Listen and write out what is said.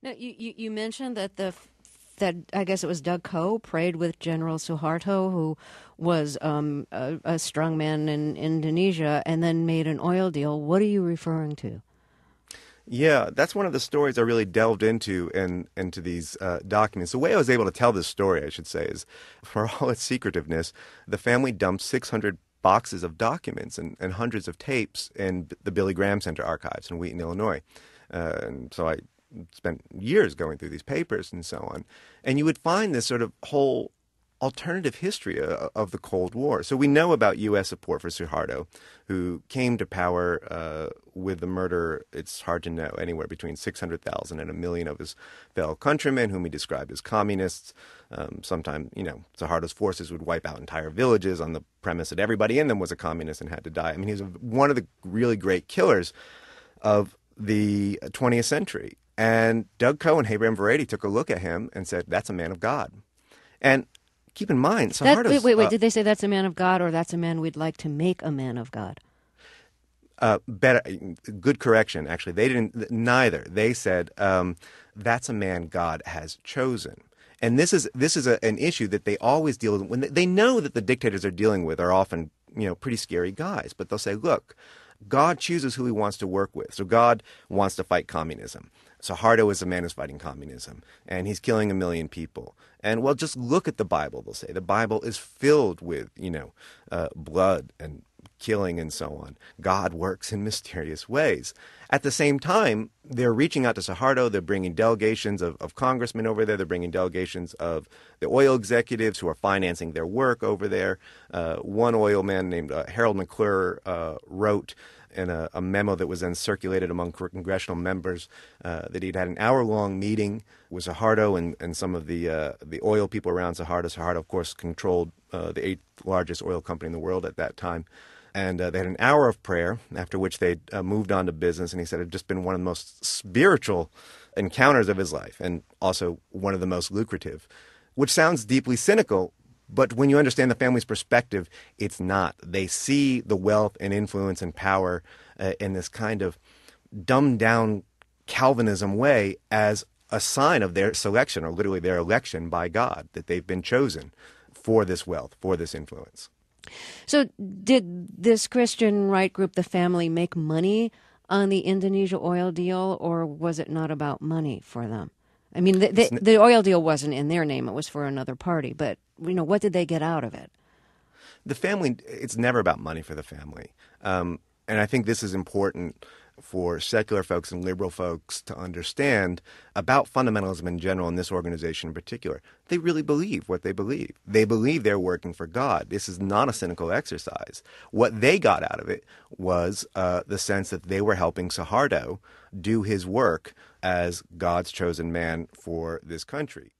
Now, you mentioned that that I guess it was Doug Coe prayed with General Suharto, who was a strongman in Indonesia, and then made an oil deal. What are you referring to? Yeah, that's one of the stories I really delved into these documents. The way I was able to tell this story, I should say, is for all its secretiveness, the family dumped 600 boxes of documents and hundreds of tapes in the Billy Graham Center archives in Wheaton, Illinois. And so I spent years going through these papers and so on. And you would find this sort of whole alternative history of the Cold War. So we know about U.S. support for Suharto, who came to power with the murder, it's hard to know, anywhere between 600,000 and 1 million of his fellow countrymen, whom he described as communists. Sometimes, Suharto's forces would wipe out entire villages on the premise that everybody in them was a communist and had to die. I mean, he was one of the really great killers of the 20th century. And Doug Coe and Abraham Vereide took a look at him and said, that's a man of God. And keep in mind, Suharto's... Wait. Did they say that's a man of God, or that's a man we'd like to make a man of God? Better, good correction, actually. They didn't, neither. They said, that's a man God has chosen. And this is an issue that they always deal with. When they know that the dictators they're dealing with are often, pretty scary guys. But they'll say, look, God chooses who he wants to work with. So God wants to fight communism. Suharto is a man who's fighting communism, and he's killing 1 million people. And, well, just look at the Bible, they'll say. The Bible is filled with, blood and killing and so on. God works in mysterious ways. At the same time, they're reaching out to Suharto. They're bringing delegations of congressmen over there. They're bringing delegations of the oil executives who are financing their work over there. One oil man named Harold McClure wrote in a memo that was then circulated among congressional members that he'd had an hour-long meeting with Suharto and some of the oil people around Suharto. Suharto, of course, controlled the 8th largest oil company in the world at that time. And they had an hour of prayer, after which they moved on to business. And he said it had just been one of the most spiritual encounters of his life, and also one of the most lucrative, which sounds deeply cynical. But when you understand the family's perspective, it's not. They see the wealth and influence and power in this kind of dumbed-down Calvinism way as a sign of their selection, or literally their election by God, that they've been chosen for this wealth, for this influence. So did this Christian right group, the family, make money on the Indonesia oil deal, or was it not about money for them? I mean, the oil deal wasn't in their name. It was for another party. But, what did they get out of it? The family, it's never about money for the family. And I think this is important for secular folks and liberal folks to understand about fundamentalism in general, and this organization in particular. They really believe what they believe. They believe they're working for God. This is not a cynical exercise. What they got out of it was the sense that they were helping Suharto do his work as God's chosen man for this country.